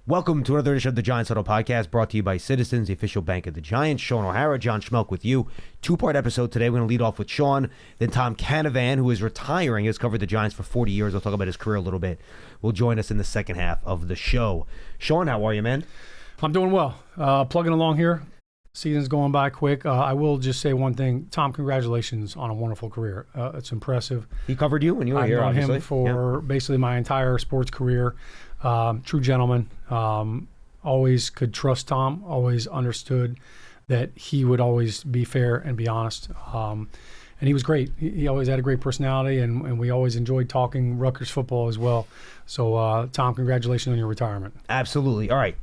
Welcome to another edition of the Giants Huddle podcast, brought to you by Citizens, the official bank of the Giants. Shaun O'Hara, John Schmeelk with you. Two-part episode today. We're going to lead off with Shaun, then Tom Canavan, who is retiring. He has covered the Giants for 40 years. We'll talk about his career a little bit. Will join us in the second half of the show. Shaun, how are you, man? I'm doing well. Plugging along here. Season's going by quick. I will just say one thing. Tom, congratulations on a wonderful career. It's impressive. He covered you when you were here, obviously. I've known obviously. him for basically my entire sports career. True gentleman. Always could trust Tom. Always understood that he would always be fair and be honest. And he was great. He always had a great personality, and we always enjoyed talking Rutgers football as well. So, Tom, congratulations on your retirement. Absolutely. All right.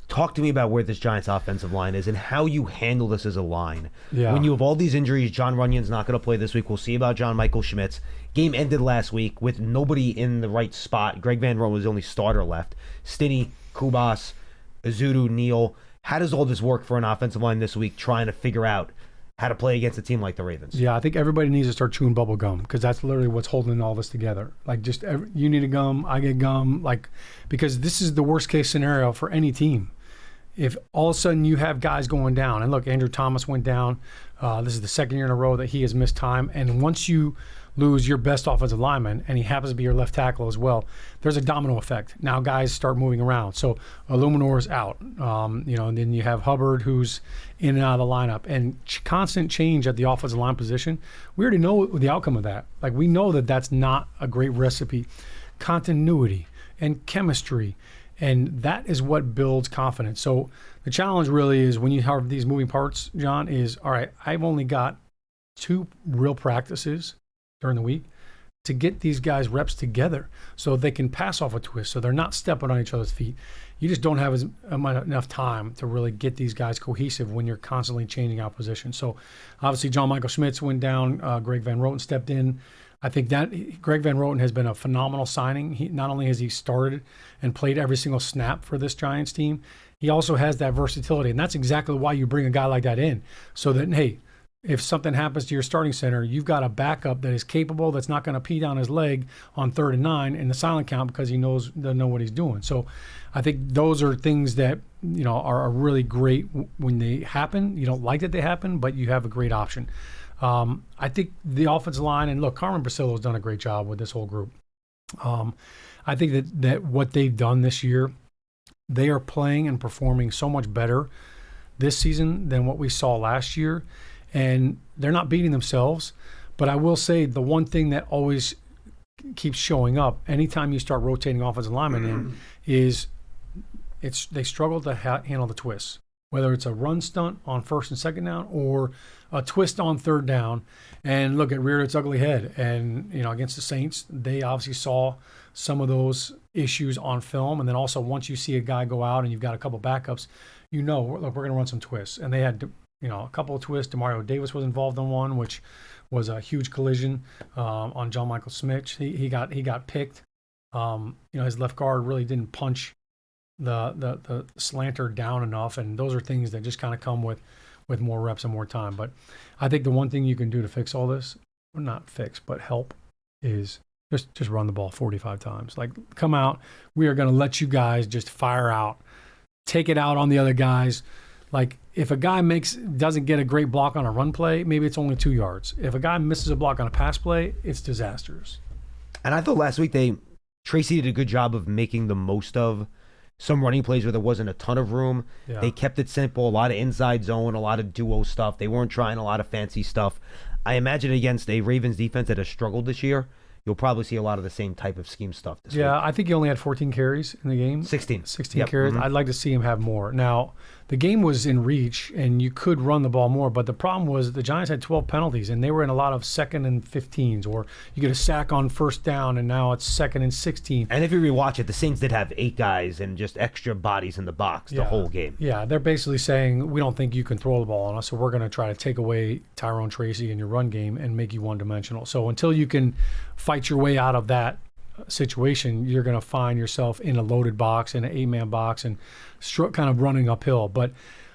Talk to me about where this Giants offensive line is and how you handle this as a line. Yeah. When you have all these injuries, John Runyon's not going to play this week. We'll see about John Michael Schmitz. Game ended last week with nobody in the right spot. Greg Van Roten was the only starter left. Stinney, Kubas, Azudu, Neal. How does all this work for an offensive line this week, trying to figure out how to play against a team like the Ravens? Yeah, I think everybody needs to start chewing bubble gum, because that's literally what's holding all this together. Like, you need a gum, I get gum, because this is the worst case scenario for any team. If all of a sudden you have guys going down, and look, Andrew Thomas went down. This is the second year in a row that he has missed time. And once you lose your best offensive lineman, and he happens to be your left tackle as well, there's a domino effect. Now guys start moving around. So Illuminor's out, and then you have Hubbard, who's in and out of the lineup, and constant change at the offensive line position. We already know the outcome of that. Like, we know that that's not a great recipe. Continuity and chemistry. And that is what builds confidence. So the challenge really is, when you have these moving parts, John, is, all right, I've only got 2 real practices during the week to get these guys reps together so they can pass off a twist, so they're not stepping on each other's feet. You just don't have enough time to really get these guys cohesive when you're constantly changing out positions. So obviously John Michael Schmitz went down. Greg Van Roten stepped in. I think that Greg Van Roten has been a phenomenal signing. He not only has he started and played every single snap for this Giants team, he also has that versatility, and that's exactly why you bring a guy like that in, so that, hey, if something happens to your starting center, you've got a backup that is capable, that's not going to pee down his leg on 3rd and 9 in the silent count, because he doesn't know what he's doing. So I think those are things that are really great when they happen. You don't like that they happen, but you have a great option. I think the offensive line, and look, Carmen Brasillo's done a great job with this whole group. I think that what they've done this year, they are playing and performing so much better this season than what we saw last year. And they're not beating themselves. But I will say, the one thing that always keeps showing up anytime you start rotating offensive linemen in is they struggle to handle the twists. Whether it's a run stunt on 1st and 2nd down, or a twist on 3rd down, and look, it reared its ugly head. And against the Saints, they obviously saw some of those issues on film. And then also, once you see a guy go out and you've got a couple backups, look, we're going to run some twists. And they had a couple of twists. Demario Davis was involved in one, which was a huge collision on John Michael Schmitz. He got picked. His left guard really didn't punch the slanter down enough, and those are things that just kind of come with more reps and more time. But I think the one thing you can do to fix all this, well, not fix, but help, is just run the ball 45 times. Like, come out, we are going to let you guys just fire out, take it out on the other guys. Like, if a guy doesn't get a great block on a run play, maybe it's only 2 yards. If a guy misses a block on a pass play, it's disastrous. And I thought last week Tracy did a good job of making the most of some running plays where there wasn't a ton of room. Yeah. They kept it simple, a lot of inside zone, a lot of duo stuff. They weren't trying a lot of fancy stuff. I imagine against a Ravens defense that has struggled this year, you'll probably see a lot of the same type of scheme stuff this week. Yeah, I think he only had 14 carries in the game. 16 yep. carries. Mm-hmm. I'd like to see him have more. Now, the game was in reach, and you could run the ball more, but the problem was the Giants had 12 penalties, and they were in a lot of 2nd and 15s, or you get a sack on 1st down, and now it's 2nd and 16. And if you rewatch it, the Saints did have 8 guys and just extra bodies in the box the whole game. Yeah, they're basically saying, we don't think you can throw the ball on us, so we're going to try to take away Tyrone Tracy in your run game and make you one-dimensional. So until you can fight your way out of that situation, you're going to find yourself in a loaded box, in an 8-man box, and kind of running uphill. But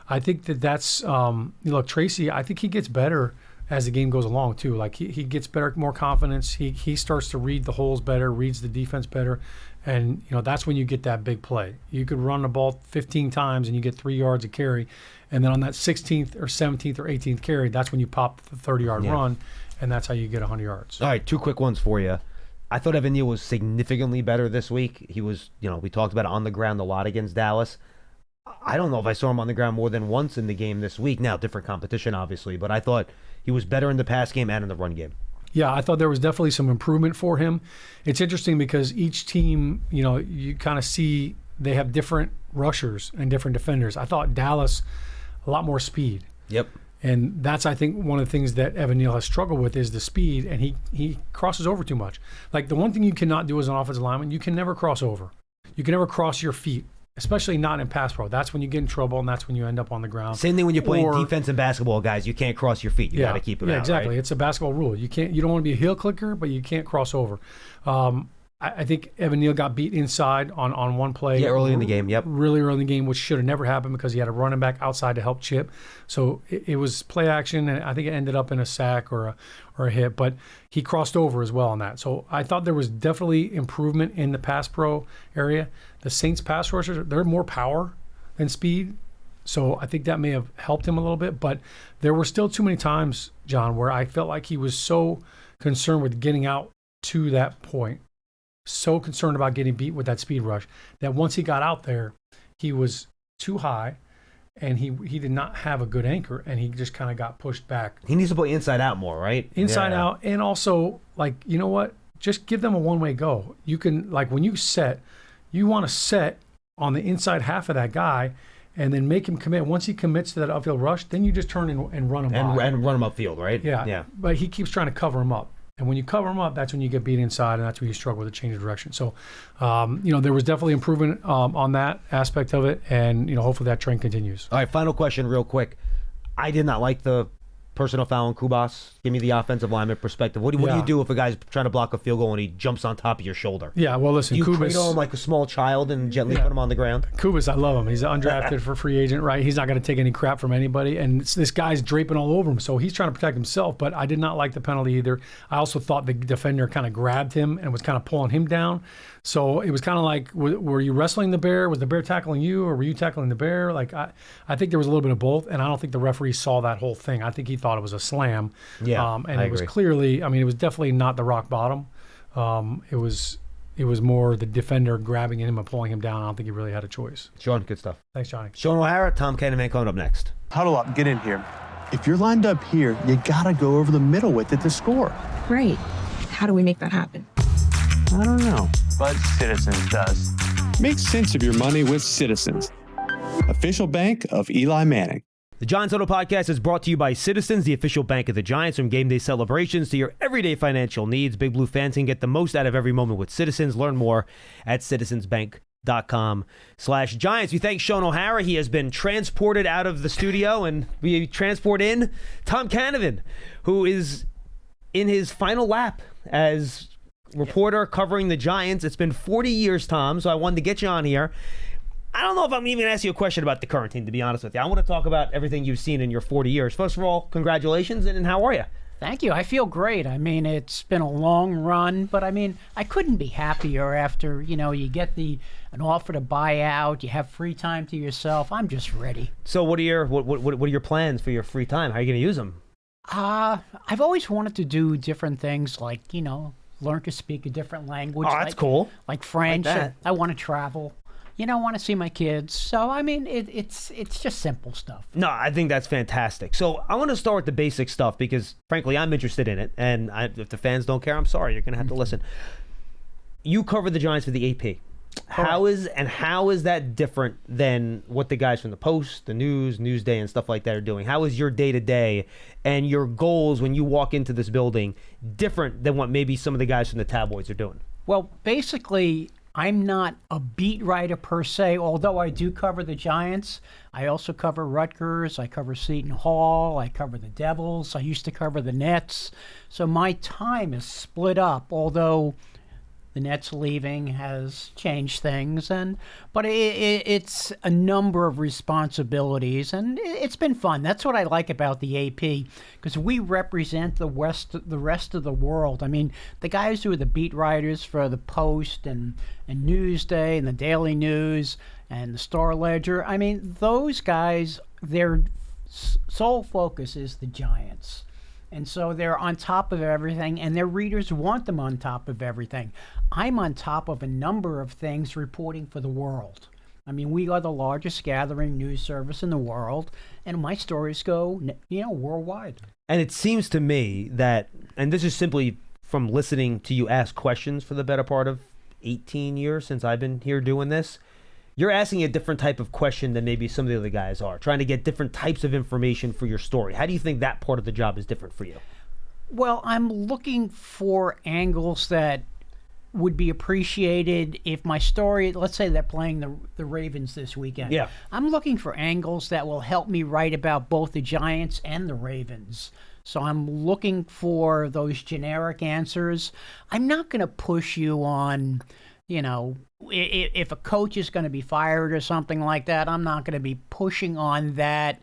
I think that's look, Tracy, I think he gets better as the game goes along too. Like he gets better, more confidence. He starts to read the holes better, reads the defense better, And, that's when you get that big play. You could run the ball 15 times and you get 3 yards a carry. And then on that 16th or 17th or 18th carry, that's when you pop the 30-yard run, and that's how you get 100 yards. All right, 2 quick ones for you. I thought Evan Neal was significantly better this week. He was, we talked about it on the ground a lot against Dallas. I don't know if I saw him on the ground more than once in the game this week. Now, different competition, obviously, but I thought he was better in the pass game and in the run game. Yeah, I thought there was definitely some improvement for him. It's interesting because each team, you kind of see they have different rushers and different defenders. I thought Dallas, a lot more speed. Yep. And that's, I think, one of the things that Evan Neal has struggled with is the speed, and he crosses over too much. Like, the one thing you cannot do as an offensive lineman, you can never cross over. You can never cross your feet, especially not in pass pro. That's when you get in trouble, and that's when you end up on the ground. Same thing when you're playing defense in basketball, guys. You can't cross your feet. You got to keep it out. Yeah, exactly. Right? It's a basketball rule. You don't want to be a heel clicker, but you can't cross over. I think Evan Neal got beat inside on one play. Yeah, early in the game, yep. Really early in the game, which should have never happened because he had a running back outside to help chip. So it was play action, and I think it ended up in a sack or a hit, but he crossed over as well on that. So I thought there was definitely improvement in the pass pro area. The Saints pass rushers, they're more power than speed. So I think that may have helped him a little bit, but there were still too many times, John, where I felt like he was so concerned with getting out to that point, so concerned about getting beat with that speed rush, that once he got out there, he was too high, and he did not have a good anchor, and he just kind of got pushed back. He needs to play inside out more, right? Inside out, and also, you know what? Just give them a one-way go. You can, when you set, you want to set on the inside half of that guy, and then make him commit. Once he commits to that upfield rush, then you just turn and run him and run him upfield, right? Yeah. But he keeps trying to cover him up. And when you cover him up, that's when you get beat inside, and that's when you struggle with the change of direction. So, there was definitely improvement on that aspect of it, and, hopefully that trend continues. All right, final question real quick. I did not like the personal foul on Kubas. Give me the offensive lineman perspective. What do you do if a guy's trying to block a field goal and he jumps on top of your shoulder? Yeah, well, listen, you Kubas, cradle him like a small child and gently put him on the ground? Kubas, I love him. He's undrafted for free agent, right? He's not going to take any crap from anybody, and this guy's draping all over him, so he's trying to protect himself, but I did not like the penalty either. I also thought the defender kind of grabbed him and was kind of pulling him down. So it was kind of like, were you wrestling the bear? Was the bear tackling you, or were you tackling the bear? I think there was a little bit of both, and I don't think the referee saw that whole thing. I think he thought it was a slam. Yeah, and it was clearly, it was definitely not the rock bottom. It was more the defender grabbing him and pulling him down. I don't think he really had a choice. Shaun, good stuff. Thanks, Johnny. Shaun O'Hara, Tom Canavan coming up next. Huddle up, get in here. If you're lined up here, you gotta go over the middle with it to score. Right. How do we make that happen? I don't know, but Citizens does. Make sense of your money with Citizens, official bank of Eli Manning. The Giants Huddle podcast is brought to you by Citizens, the official bank of the Giants. From game day celebrations to your everyday financial needs, Big Blue fans can get the most out of every moment with Citizens. Learn more at citizensbank.com/Giants. We thank Shaun O'Hara. He has been transported out of the studio, and we transport in Tom Canavan, who is in his final lap as reporter covering the Giants. It's been 40 years, Tom, so I wanted to get you on here. I don't know if I'm even going to ask you a question about the current team, to be honest with you. I want to talk about everything you've seen in your 40 years. First of all, congratulations, and how are you? Thank you. I feel great. It's been a long run, but I couldn't be happier after, you get an offer to buy out, you have free time to yourself. I'm just ready. So what are your plans for your free time? How are you going to use them? I've always wanted to do different things, like, learn to speak a different language. Oh, that's cool. Like French. Like I want to travel. I want to see my kids. So, it's just simple stuff. No, I think that's fantastic. So I want to start with the basic stuff because, frankly, I'm interested in it. And if the fans don't care, I'm sorry. You're going to have to listen. You cover the Giants for the AP. How is that different than what the guys from the Post, the News, Newsday, and stuff like that are doing? How is your day-to-day and your goals when you walk into this building different than what maybe some of the guys from the tabloids are doing? Well, basically, I'm not a beat writer per se, although I do cover the Giants. I also cover Rutgers. I cover Seton Hall. I cover the Devils. I used to cover the Nets. So my time is split up, although The Nets leaving has changed things, but it's a number of responsibilities, and it's been fun. That's what I like about the AP, because we represent the rest of the world. I mean, the guys who are the beat writers for the Post and Newsday and the Daily News and the Star Ledger, I mean, those guys, their sole focus is the Giants. And so they're on top of everything, and their readers want them on top of everything. I'm on top of a number of things reporting for the world. I mean, we are the largest gathering news service in the world, and my stories go, worldwide. And it seems to me that, and this is simply from listening to you ask questions for the better part of 18 years since I've been here doing this, you're asking a different type of question than maybe some of the other guys are, trying to get different types of information for your story. How do you think that part of the job is different for you? Well, I'm looking for angles that would be appreciated if my story, let's say they're playing the Ravens this weekend. Yeah. I'm looking for angles that will help me write about both the Giants and the Ravens. So I'm looking for those generic answers. I'm not going to push you on, if a coach is going to be fired or something like that, I'm not going to be pushing on that,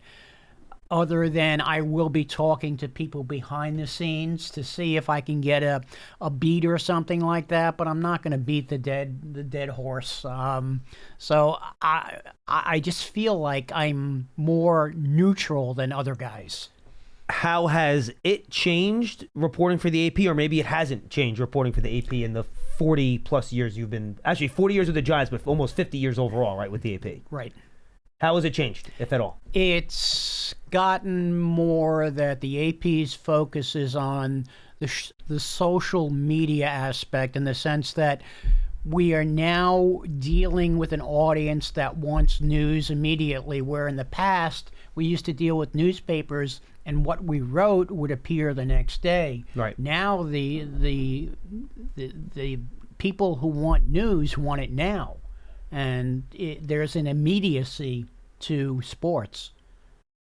other than I will be talking to people behind the scenes to see if I can get a beat or something like that, but I'm not going to beat the dead horse. So I just feel like I'm more neutral than other guys. How has it changed reporting for the AP, or maybe it hasn't changed reporting for the AP in the 40 plus years you've been, actually 40 years with the Giants, but almost 50 years overall, right, with the AP? Right. How has it changed, if at all? It's gotten more that the AP's focus is on the social media aspect, in the sense that we are now dealing with an audience that wants news immediately, where in the past we used to deal with newspapers and what we wrote would appear the next day. Right. Now the people who want news want it now, and there's an immediacy to sports.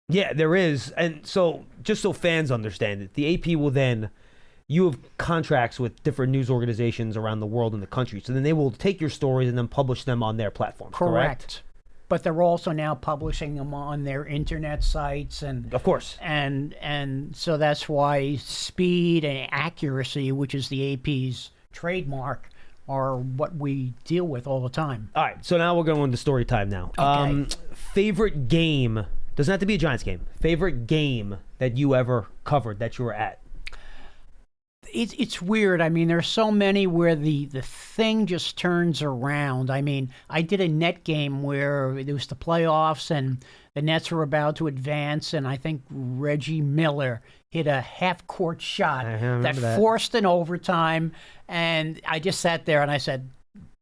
Yeah, there is. And so, just so fans understand it, the AP will then, you have contracts with different news organizations around the world and the country, so then they will take your stories and then publish them on their platforms, correct? But they're also now publishing them on their internet sites, and of course, and so that's why speed and accuracy, which is the AP's trademark, are what we deal with all the time. All right, so now we're going into story time now. Okay. Favorite game, doesn't have to be a Giants game, favorite game that you ever covered that you were at? It's weird. I mean, there's so many where the thing just turns around. I mean, I did a net game where it was the playoffs and the Nets were about to advance, and I think Reggie Miller hit a half-court shot that forced an overtime, and I just sat there and I said,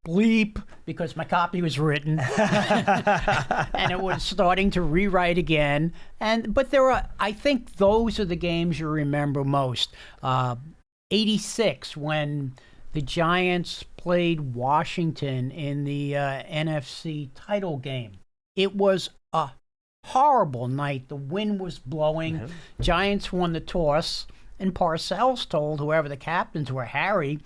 bleep, because my copy was written and it was starting to rewrite again. But I think those are the games you remember most. 86, when the Giants played Washington in the NFC title game. It was a horrible night. The wind was blowing. Mm-hmm. Giants won the toss, and Parcells told whoever the captains were, Harry,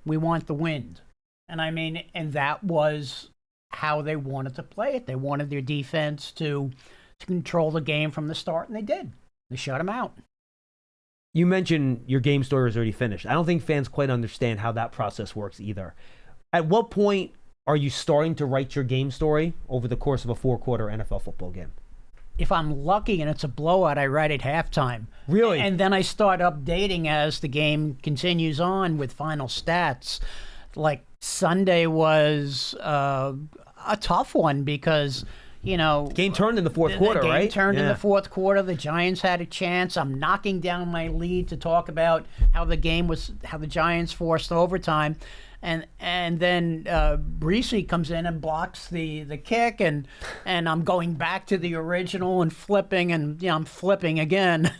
we want the wind. And I mean, and that was how they wanted to play it. They wanted their defense to control the game from the start, and they did. They shut them out. You mentioned your game story is already finished. I don't think fans quite understand how that process works either. At what point are you starting to write your game story over the course of a 4-quarter NFL football game? If I'm lucky and it's a blowout, I write at halftime. Really? And then I start updating as the game continues on with final stats. Like Sunday was a tough one because, game turned in the fourth quarter, right? The game turned in the fourth quarter. The Giants had a chance. I'm knocking down my lead to talk about how the Giants forced overtime. And then Breesy comes in and blocks the kick, and I'm going back to the original and flipping, and I'm flipping again.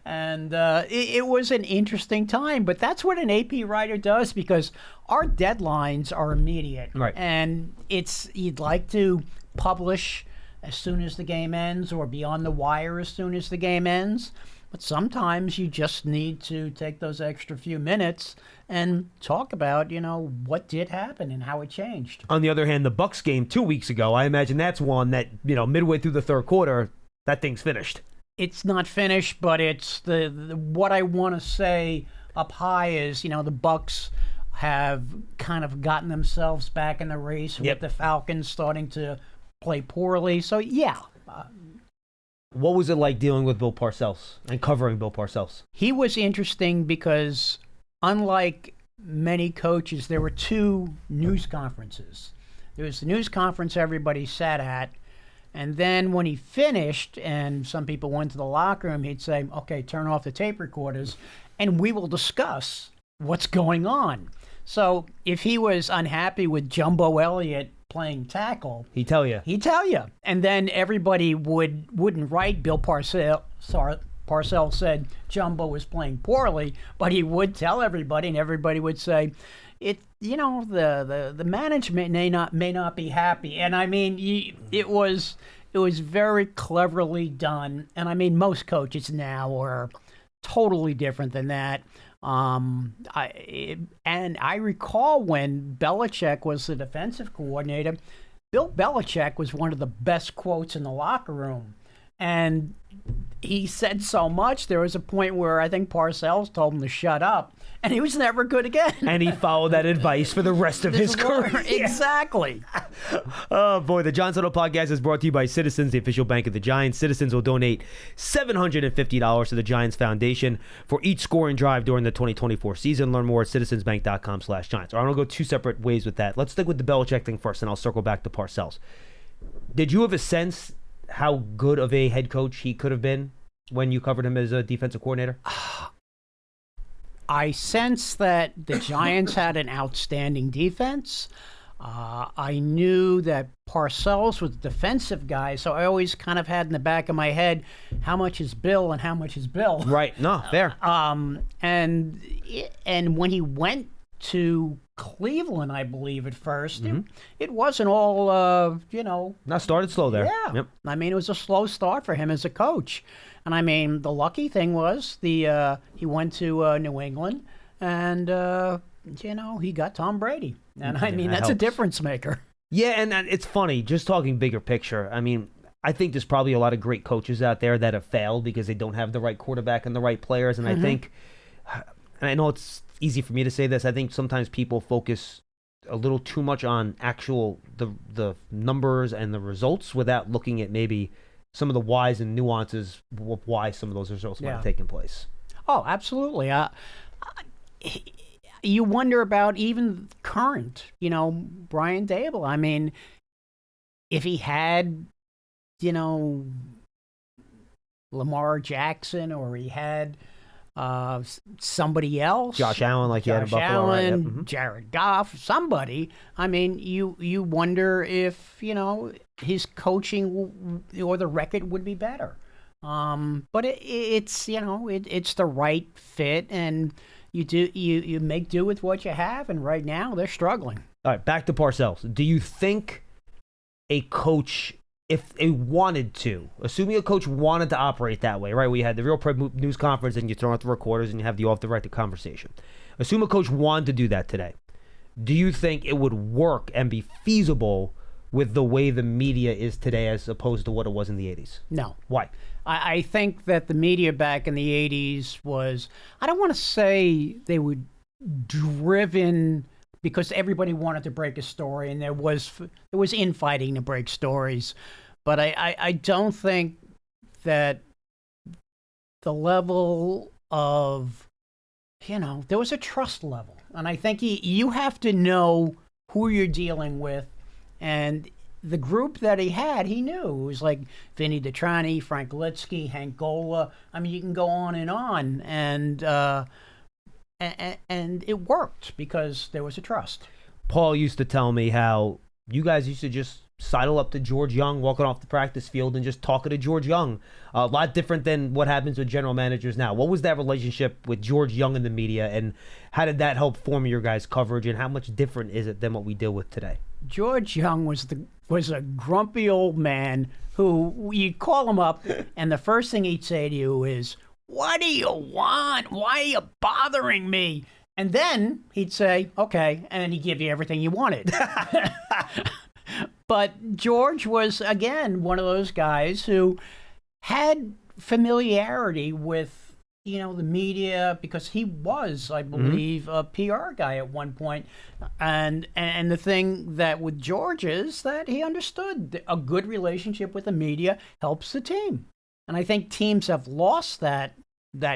And it was an interesting time, but that's what an AP writer does, because our deadlines are immediate. Right. And you'd like to publish as soon as the game ends, or be on the wire as soon as the game ends. But sometimes you just need to take those extra few minutes and talk about, what did happen and how it changed. On the other hand, the Bucks game 2 weeks ago, I imagine that's one that, midway through the third quarter, that thing's finished. It's not finished, but it's the what I want to say up high is, the Bucks have kind of gotten themselves back in the race with the Falcons starting to play poorly. So, yeah. What was it like dealing with Bill Parcells and covering Bill Parcells? He was interesting because, unlike many coaches, there were two news conferences. There was the news conference everybody sat at, and then when he finished and some people went to the locker room, he'd say, okay, turn off the tape recorders, and we will discuss what's going on. So if he was unhappy with Jumbo Elliott playing tackle, He'd tell you. And then everybody wouldn't write Bill Parcells said Jumbo was playing poorly, but he would tell everybody, and everybody would say, the management may not be happy. And I mean, it was very cleverly done. And I mean, most coaches now are totally different than that. I recall when Belichick was the defensive coordinator, Bill Belichick was one of the best quotes in the locker room. And he said so much, there was a point where I think Parcells told him to shut up, and he was never good again. And he followed that advice for the rest of his career. Exactly. Oh, boy. The Giants Huddle podcast is brought to you by Citizens, the official bank of the Giants. Citizens will donate $750 to the Giants Foundation for each scoring drive during the 2024 season. Learn more at citizensbank.com/Giants. I'm going to go two separate ways with that. Let's stick with the Belichick thing first, and I'll circle back to Parcells. Did you have a sense how good of a head coach he could have been when you covered him as a defensive coordinator? I sense that the Giants had an outstanding defense. I knew that Parcells was a defensive guy, so I always kind of had in the back of my head, how much is Bill and how much is Bill? Right. No, fair. And when he went to Cleveland, I believe, at first, it wasn't all, Not started slow there. Yeah. Yep. I mean, it was a slow start for him as a coach. And I mean, the lucky thing was he went to New England, and he got Tom Brady, and I mean that's a difference maker. Yeah, and it's funny just talking bigger picture. I mean, I think there's probably a lot of great coaches out there that have failed because they don't have the right quarterback and the right players. And I think, and I know it's easy for me to say this, I think sometimes people focus a little too much on the numbers and the results without looking at maybe some of the whys and nuances of why some of those results might have taken place. Oh, absolutely. You wonder about even current, Brian Daboll. I mean, if he had, Lamar Jackson, or he had somebody else, Josh Allen, like you had in Buffalo, right? Jared Goff, somebody. I mean, you wonder if his coaching or the record would be better. But it's it's the right fit, and you make do with what you have. And right now they're struggling. All right, back to Parcells. Do you think a coach, if they wanted to, assuming a coach wanted to operate that way, right? We had the real news conference, and you throw out the recorders, and you have the off-the-record conversation. Assume a coach wanted to do that today. Do you think it would work and be feasible with the way the media is today as opposed to what it was in the 80s? No. Why? I think that the media back in the 80s was, I don't want to say they were driven because everybody wanted to break a story, and there was infighting to break stories. But I don't think that the level of, there was a trust level. And I think you have to know who you're dealing with. And the group that he had, he knew. It was like Vinny Detrani, Frank Litsky, Hank Gola. I mean, you can go on. And it worked because there was a trust. Paul used to tell me how you guys used to just sidle up to George Young, walking off the practice field, and just talking to George Young. A lot different than what happens with general managers now. What was that relationship with George Young in the media, and how did that help form your guys' coverage, and how much different is it than what we deal with today? George Young was a grumpy old man who you'd call him up, and the first thing he'd say to you is, what do you want? Why are you bothering me? And then he'd say, okay, and he'd give you everything you wanted. But George was, again, one of those guys who had familiarity with, the media, because he was, I believe, a PR guy at one point. And the thing that with George is that he understood that a good relationship with the media helps the team. And I think teams have lost that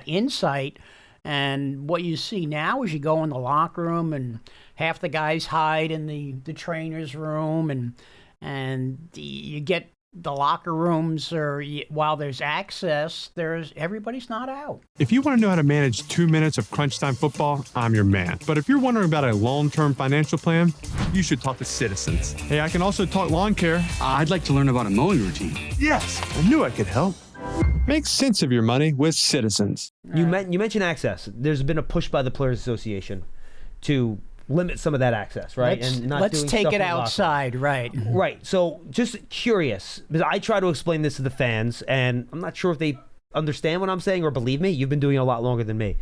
insight. And what you see now is you go in the locker room and half the guys hide in the trainer's room, and you get the locker rooms, or while there's access, everybody's not out. If you want to know how to manage 2 minutes of crunch time football, I'm your man. But if you're wondering about a long-term financial plan, you should talk to Citizens. Hey, I can also talk lawn care. I'd like to learn about a mowing routine. Yes, I knew I could help. Make sense of your money with Citizens. You mentioned access. There's been a push by the Players Association to limit some of that access, right? Let's take it outside, right? Right. So just curious, because I try to explain this to the fans, and I'm not sure if they understand what I'm saying or believe me. You've been doing it a lot longer than me.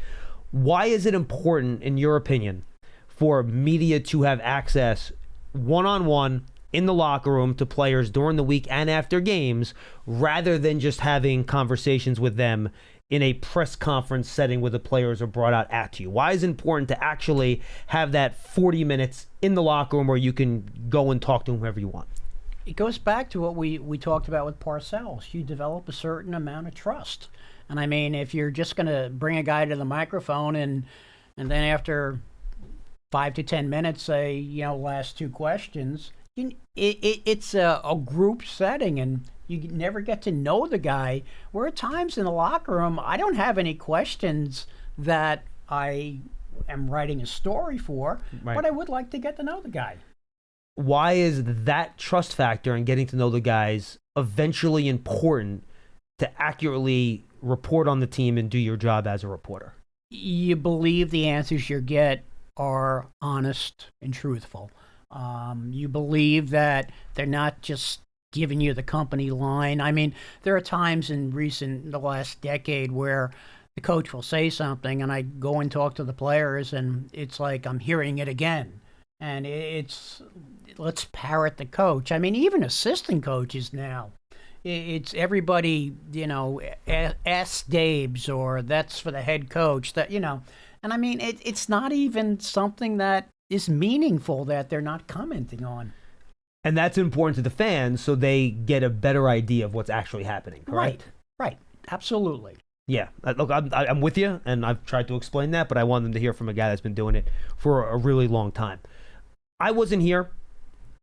Why is it important, in your opinion, for media to have access one-on-one in the locker room to players during the week and after games, rather than just having conversations with them in a press conference setting where the players are brought out at you? Why is it important to actually have that 40 minutes in the locker room where you can go and talk to whoever you want? It goes back to what we talked about with Parcells. You develop a certain amount of trust. And I mean, if you're just going to bring a guy to the microphone and then after 5 to 10 minutes say, last two questions, it's a group setting, and you never get to know the guy. Where at times in the locker room, I don't have any questions that I am writing a story for, but I would like to get to know the guy. Why is that trust factor and getting to know the guys eventually important to accurately report on the team and do your job as a reporter? You believe the answers you get are honest and truthful. You believe that they're not just giving you the company line. I mean, there are times in the last decade where the coach will say something and I go and talk to the players and it's like I'm hearing it again. And let's parrot the coach. I mean, even assistant coaches now, it's everybody, ask Dabes, or that's for the head coach, and I mean, it's not even something that is meaningful that they're not commenting on. And that's important to the fans so they get a better idea of what's actually happening, correct? Right. Absolutely. Yeah. Look, I'm with you, and I've tried to explain that, but I want them to hear from a guy that's been doing it for a really long time. I wasn't here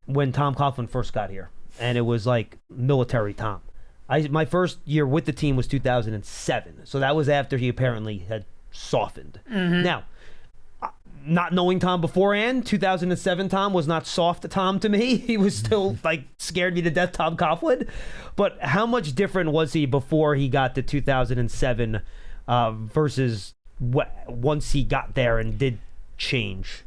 when Tom Canavan first got here, and it was like military Tom. My first year with the team was 2007, so that was after he apparently had softened. Mm-hmm. Now, not knowing Tom beforehand, 2007 Tom was not soft Tom to me. He was still scared me to death Tom Coughlin. But how much different was he before he got to 2007 versus once he got there and did change?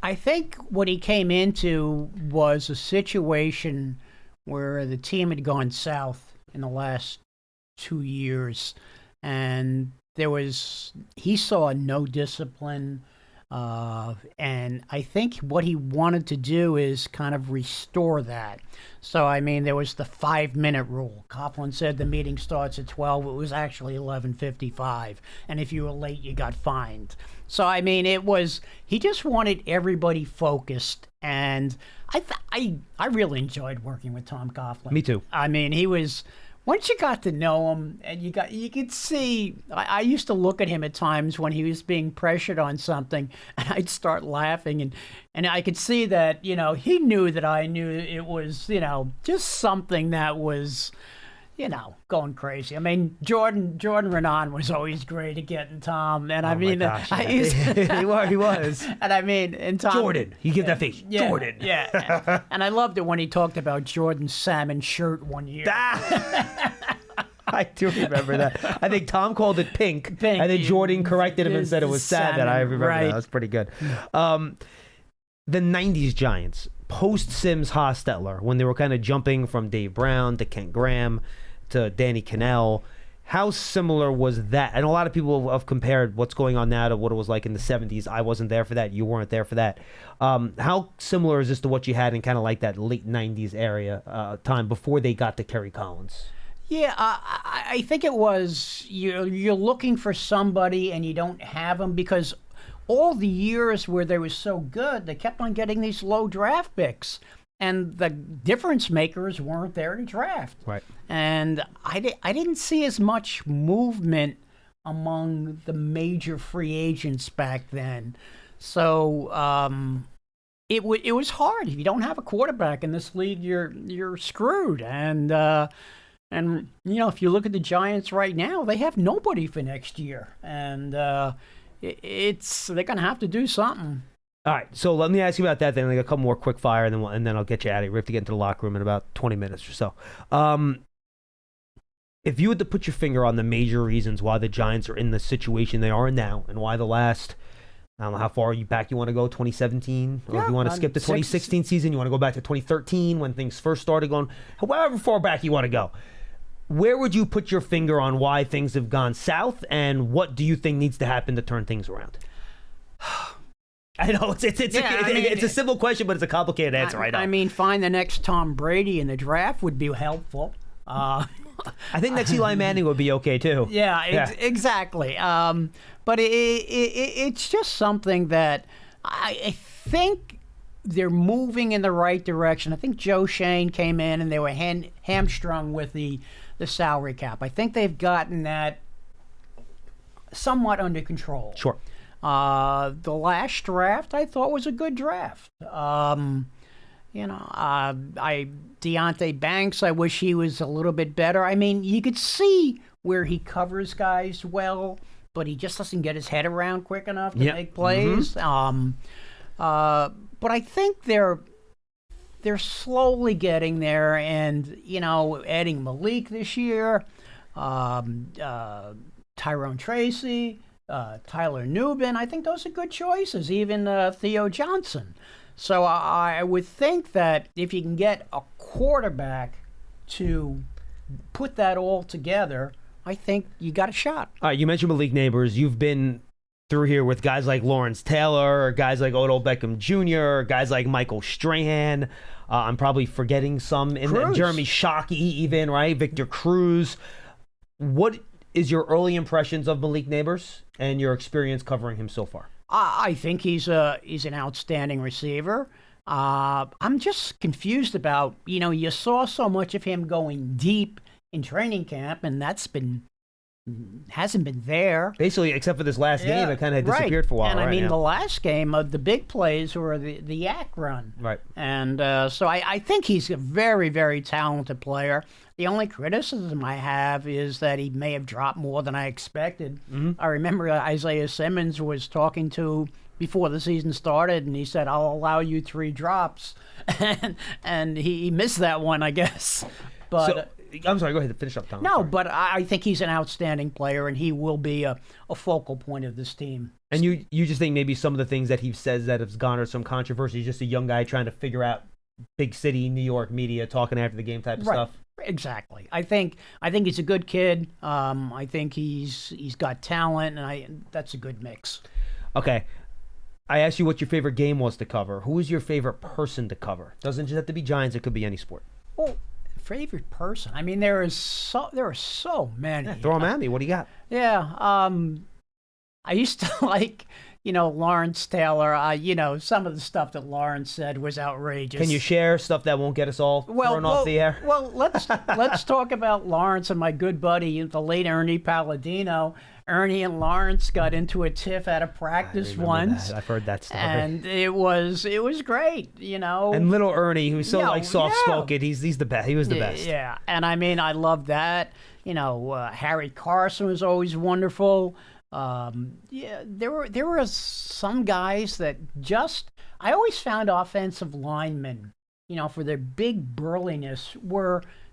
I think what he came into was a situation where the team had gone south in the last 2 years, and he saw no discipline. And I think what he wanted to do is kind of restore that. So, I mean, there was the 5-minute rule. Coughlin said the meeting starts at 12. It was actually 11:55. And if you were late, you got fined. So, I mean, he just wanted everybody focused. And I really enjoyed working with Tom Coughlin. Me too. I mean, once you got to know him, and you could see, I used to look at him at times when he was being pressured on something, and I'd start laughing, and I could see that, he knew that I knew it was, just something that was, going crazy. I mean, Jordan Renan was always great at getting Tom, and he was. And I mean, and Tom, Jordan, you give that face, yeah, Jordan. Yeah, and I loved it when he talked about Jordan's salmon shirt one year. I do remember that. I think Tom called it pink, and then Jordan corrected him and said it was salmon. I remember that. That was pretty good. The 90s Giants, post-Sims Hostetler, when they were kind of jumping from Dave Brown to Kent Graham to Danny Cannell, How similar was that? And a lot of people have compared what's going on now to what it was like in the 70s. I wasn't there for that. You weren't there for that. How similar is this to what you had in kind of like that late 90s area time before they got to Kerry Collins? Yeah, I think it was you're looking for somebody and you don't have them because all the years where they were so good, they kept on getting these low draft picks. And the difference makers weren't there to draft. Right. And I didn't see as much movement among the major free agents back then. So it was hard. If you don't have a quarterback in this league, you're screwed. And if you look at the Giants right now, they have nobody for next year. And they're going to have to do something. All right, so let me ask you about that. Then a couple more quick fire, and then I'll get you out of here. We have to get into the locker room in about 20 minutes or so. If you had to put your finger on the major reasons why the Giants are in the situation they are in now, and why the last, I don't know how far back you want to go, 2017, or if you want to skip the 2016 season, you want to go back to 2013 when things first started going, however far back you want to go. Where would you put your finger on why things have gone south, and what do you think needs to happen to turn things around? I know it's a simple question, but it's a complicated answer. I mean, find the next Tom Brady in the draft would be helpful. I think next Eli Manning would be okay too. Yeah. Exactly. But it's just something that I think they're moving in the right direction. I think Joe Shane came in and they were hamstrung with the salary cap. I think they've gotten that somewhat under control. Sure. The last draft I thought was a good draft. Deonte Banks, I wish he was a little bit better. I mean, you could see where he covers guys well, but he just doesn't get his head around quick enough to make plays. Mm-hmm. But I think they're slowly getting there, and adding Malik this year, Tyrone Tracy. Tyler Nubin, I think those are good choices, even Theo Johnson. So I would think that if you can get a quarterback to put that all together, I think you got a shot. All right, you mentioned Malik Neighbors. You've been through here with guys like Lawrence Taylor, or guys like Odell Beckham Jr., guys like Michael Strahan. I'm probably forgetting some. Jeremy Shockey even, right? Victor Cruz. What is your early impressions of Malik Neighbors and your experience covering him so far? I think he's an outstanding receiver. I'm just confused about, you saw so much of him going deep in training camp, and hasn't been there. Basically, except for this last game, it kind of disappeared for a while. And the last game of the big plays were the yak run. Right. And so I think he's a very, very talented player. The only criticism I have is that he may have dropped more than I expected. Mm-hmm. I remember Isaiah Simmons was talking to before the season started, and he said, "I'll allow you 3 drops," and he missed that one, I guess. But I'm sorry. Go ahead. Finish up, Tom. No, but I think he's an outstanding player, and he will be a focal point of this team. And you just think maybe some of the things that he says that have garnered some controversy, he's just a young guy trying to figure out big city New York media talking after the game type of stuff. Exactly. I think he's a good kid. I think he's got talent, and that's a good mix. Okay. I asked you what your favorite game was to cover. Who is your favorite person to cover? Doesn't just have to be Giants. It could be any sport. Well, favorite person. I mean, there are so many. Yeah, throw them at me. What do you got? Yeah. I used to like, Lawrence Taylor. Some of the stuff that Lawrence said was outrageous. Can you share stuff that won't get us all thrown off the air? Well, let's talk about Lawrence and my good buddy, the late Ernie Palladino. Ernie and Lawrence got into a tiff at a practice once. I've heard that story. And it was great, And little Ernie, who's so soft-spoken, he's the best. He was the best. Yeah, and I mean, I love that. Harry Carson was always wonderful. There were some guys that I always found offensive linemen, for their big burliness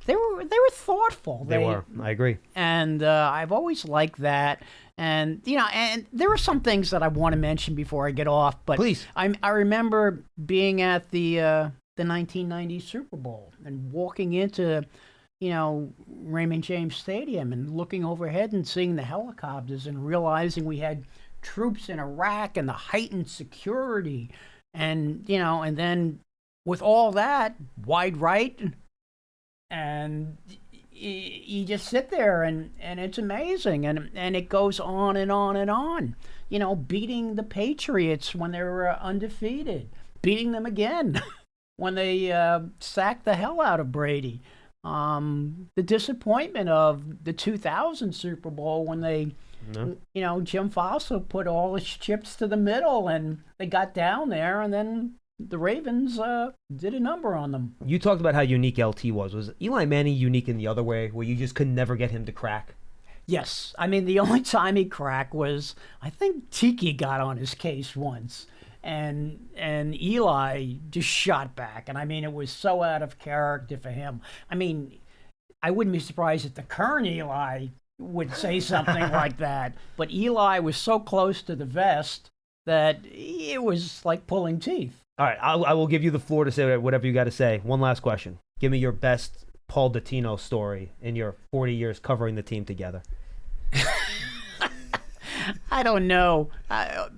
they were thoughtful. They were. I agree. And I've always liked that. And and there are some things that I want to mention before I get off. But please, I remember being at the 1990 Super Bowl and walking into Raymond James Stadium and looking overhead and seeing the helicopters and realizing we had troops in Iraq and the heightened security. And, and then with all that, wide right, and you just sit there and it's amazing. And it goes on and on and on. Beating the Patriots when they were undefeated, beating them again when they sacked the hell out of Brady. The disappointment of the 2000 Super Bowl when they, Jim Fossil put all his chips to the middle and they got down there, and then the Ravens did a number on them. You talked about how unique LT was. Was Eli Manning unique in the other way, where you just could never get him to crack? Yes. I mean, the only time he cracked was, I think Tiki got on his case once. And Eli just shot back. And I mean, it was so out of character for him. I mean, I wouldn't be surprised if the current Eli would say something like that. But Eli was so close to the vest that it was like pulling teeth. All right, I will give you the floor to say whatever you got to say. One last question. Give me your best Paul Dottino story in your 40 years covering the team together. I don't know.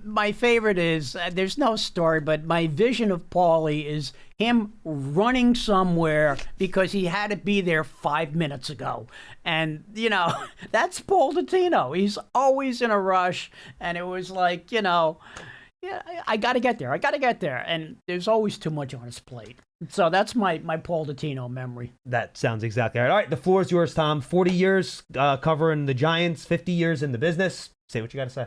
My favorite is, there's no story, but my vision of Paulie is him running somewhere because he had to be there 5 minutes ago. And, that's Paul Dottino. He's always in a rush. And it was like, I got to get there. And there's always too much on his plate. So that's my Paul Dottino memory. That sounds exactly right. All right, the floor is yours, Tom. 40 years covering the Giants, 50 years in the business. Say what you got to say.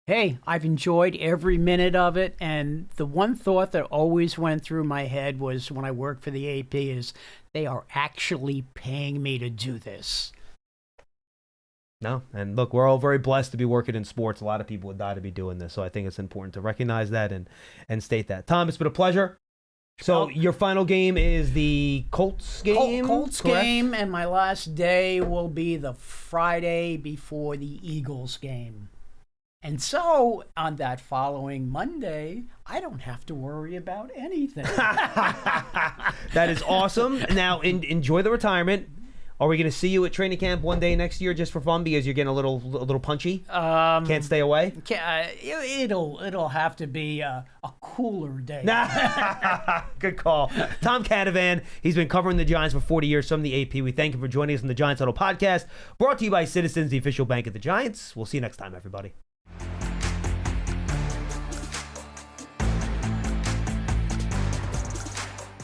Hey, I've enjoyed every minute of it. And the one thought that always went through my head was when I worked for the AP is they are actually paying me to do this. No, and look, we're all very blessed to be working in sports. A lot of people would die to be doing this. So I think it's important to recognize that and state that. Tom, it's been a pleasure. So your final game is the Colts game? Colts correct? game, and my last day will be the Friday before the Eagles game. And so on that following Monday, I don't have to worry about anything. That is awesome. Now, enjoy the retirement. Are we going to see you at training camp one day next year just for fun because you're getting a little punchy? Can't stay away? It'll have to be a cooler day. Good call. Tom Canavan, he's been covering the Giants for 40 years from the AP. We thank him for joining us on the Giants Huddle podcast, brought to you by Citizens, the official bank of the Giants. We'll see you next time, everybody.